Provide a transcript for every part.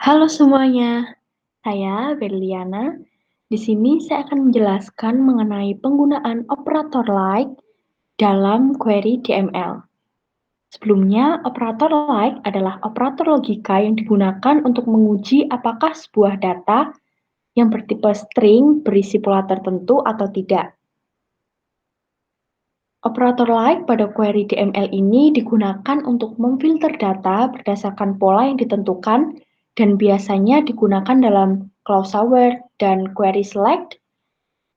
Halo semuanya, saya Berliana. Di sini saya akan menjelaskan mengenai penggunaan operator like dalam query DML. Sebelumnya, operator like adalah operator logika yang digunakan untuk menguji apakah sebuah data yang bertipe string berisi pola tertentu atau tidak. Operator like pada query DML ini digunakan untuk memfilter data berdasarkan pola yang ditentukan dan biasanya digunakan dalam clause where dan query select,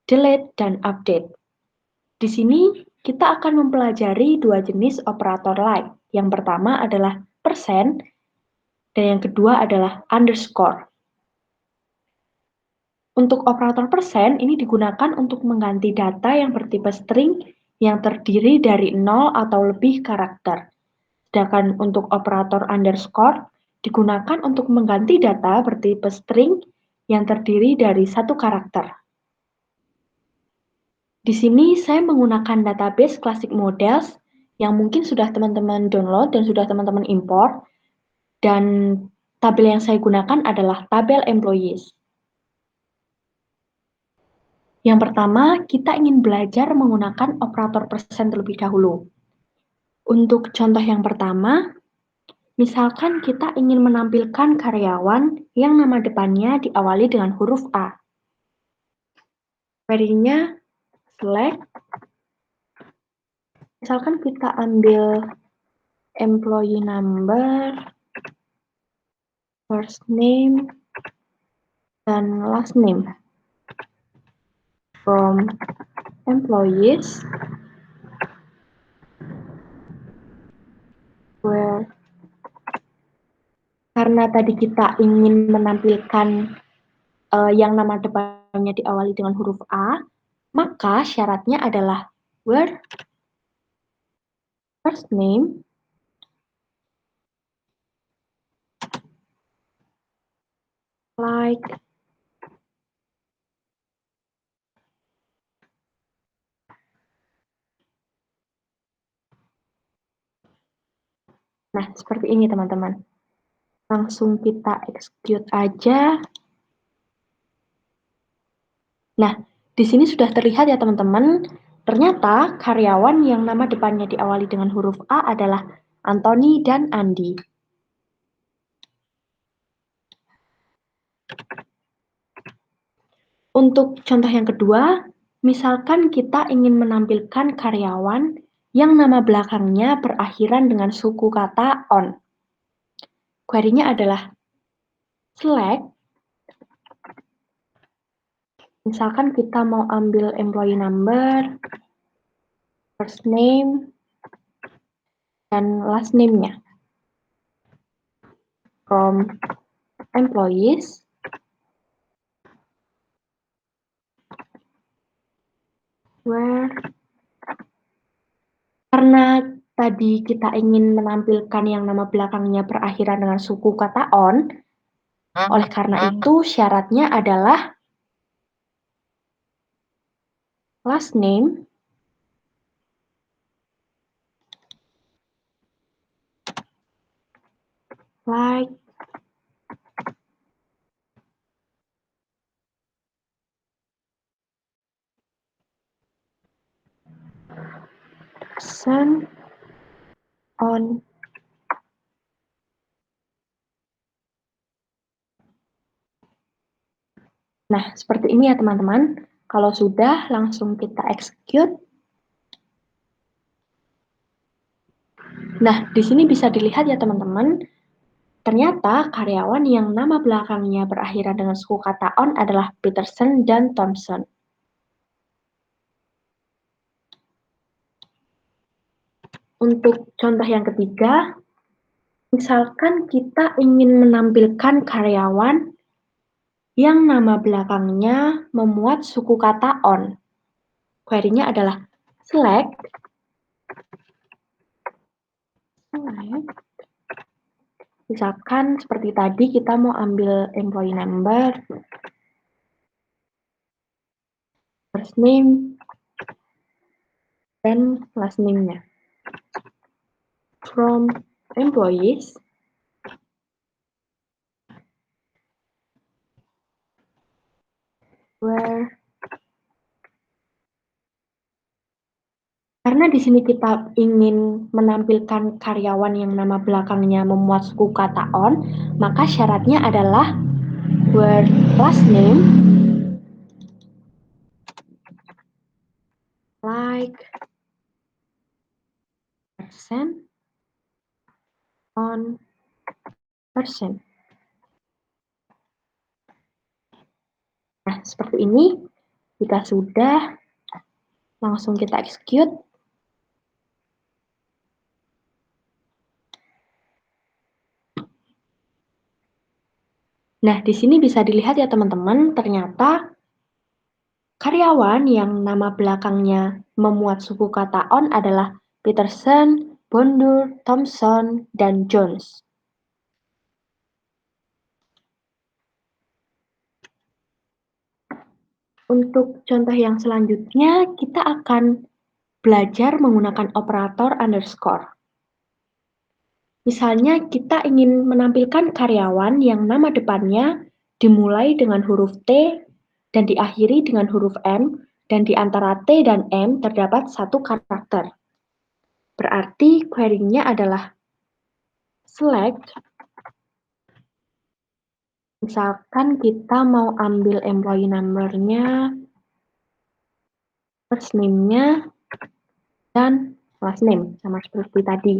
delete, dan update. Di sini kita akan mempelajari dua jenis operator like. Yang pertama adalah persen dan yang kedua adalah underscore. Untuk operator persen ini digunakan untuk mengganti data yang bertipe string yang terdiri dari 0 atau lebih karakter. Sedangkan untuk operator underscore digunakan untuk mengganti data bertipe string yang terdiri dari satu karakter. Di sini saya menggunakan database Classic Models yang mungkin sudah teman-teman download dan sudah teman-teman import. Dan tabel yang saya gunakan adalah tabel employees. Yang pertama, kita ingin belajar menggunakan operator persen terlebih dahulu. Untuk contoh yang pertama, misalkan kita ingin menampilkan karyawan yang nama depannya diawali dengan huruf A. Query-nya select. Misalkan kita ambil employee number, first name, dan last name from employees where karena tadi kita ingin menampilkan yang nama depannya diawali dengan huruf A, maka syaratnya adalah where first name like nah seperti ini teman-teman. Langsung kita execute aja. Nah, di sini sudah terlihat ya teman-teman, ternyata karyawan yang nama depannya diawali dengan huruf A adalah Anthony dan Andi. Untuk contoh yang kedua, misalkan kita ingin menampilkan karyawan yang nama belakangnya berakhiran dengan suku kata on. Query-nya adalah select. Misalkan kita mau ambil employee number, first name, dan last name-nya from employees where karena tadi kita ingin menampilkan yang nama belakangnya berakhiran dengan suku kata on, oleh karena itu syaratnya adalah last name like person on. Nah, seperti ini ya teman-teman. Kalau sudah, langsung kita execute. Nah, di sini bisa dilihat ya teman-teman, ternyata karyawan yang nama belakangnya berakhiran dengan suku kata on adalah Peterson dan Thompson. Untuk contoh yang ketiga, misalkan kita ingin menampilkan karyawan yang nama belakangnya memuat suku kata on. Query-nya adalah select. Misalkan seperti tadi kita mau ambil employee number, first name, dan last name-nya. From employees Karena di sini kita ingin menampilkan karyawan yang nama belakangnya memuat suku kata on, maka syaratnya adalah word last name like percent on percent. Nah, seperti ini. Jika sudah, langsung kita execute. Nah, di sini bisa dilihat ya teman-teman, ternyata karyawan yang nama belakangnya memuat suku kata on adalah Peterson, Bondur, Thompson, dan Jones. Untuk contoh yang selanjutnya, kita akan belajar menggunakan operator underscore. Misalnya kita ingin menampilkan karyawan yang nama depannya dimulai dengan huruf T dan diakhiri dengan huruf M, dan di antara T dan M terdapat satu karakter. Berarti query-nya adalah select. Misalkan kita mau ambil employee number-nya, first name-nya, dan last name, sama seperti tadi.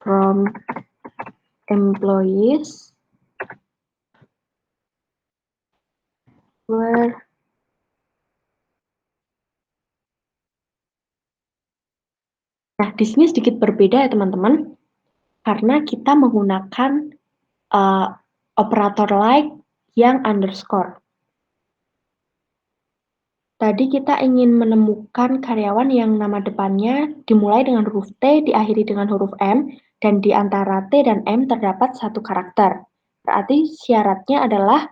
From employees were Nah, di sini sedikit berbeda ya teman-teman, karena kita menggunakan operator like yang underscore. Tadi kita ingin menemukan karyawan yang nama depannya dimulai dengan huruf T, diakhiri dengan huruf M, dan di antara T dan M terdapat satu karakter. Berarti syaratnya adalah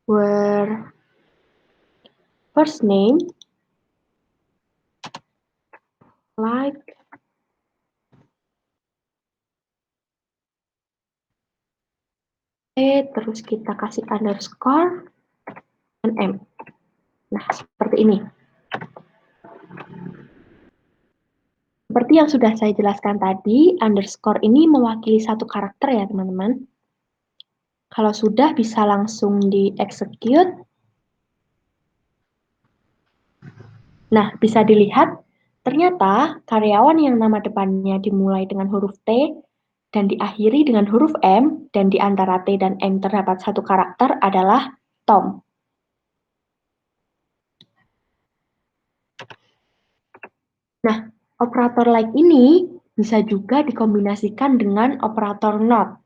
where first name like T, terus kita kasih underscore dan M. Nah, seperti ini. Seperti yang sudah saya jelaskan tadi, underscore ini mewakili satu karakter ya teman-teman. Kalau sudah bisa langsung di-execute. Nah, bisa dilihat ternyata karyawan yang nama depannya dimulai dengan huruf T dan diakhiri dengan huruf M, dan di antara T dan M terdapat satu karakter adalah Tom. Nah, operator like ini bisa juga dikombinasikan dengan operator not.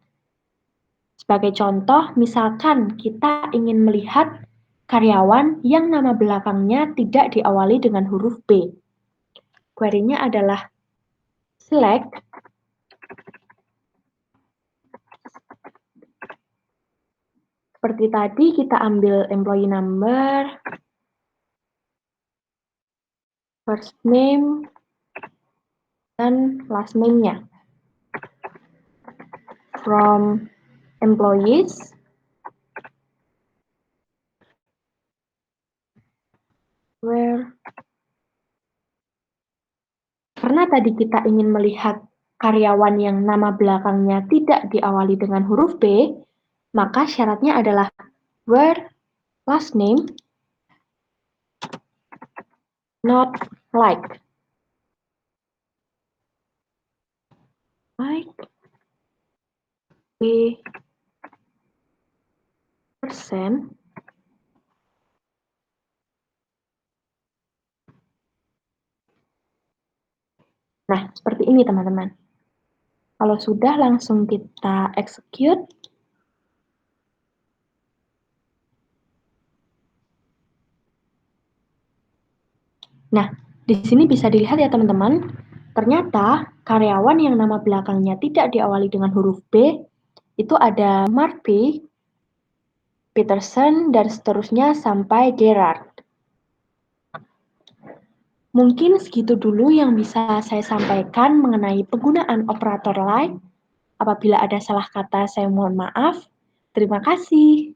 Sebagai contoh, misalkan kita ingin melihat karyawan yang nama belakangnya tidak diawali dengan huruf B. Query-nya adalah select seperti tadi, kita ambil employee number, first name, dan last name-nya. From employees, where, karena tadi kita ingin melihat karyawan yang nama belakangnya tidak diawali dengan huruf B, maka syaratnya adalah where last name not like. Like B persen. Nah, seperti ini teman-teman. Kalau sudah, langsung kita execute. Nah, di sini bisa dilihat ya teman-teman, ternyata karyawan yang nama belakangnya tidak diawali dengan huruf B, itu ada Mark P, Peterson, dan seterusnya sampai Gerard. Mungkin segitu dulu yang bisa saya sampaikan mengenai penggunaan operator like. Apabila ada salah kata, saya mohon maaf. Terima kasih.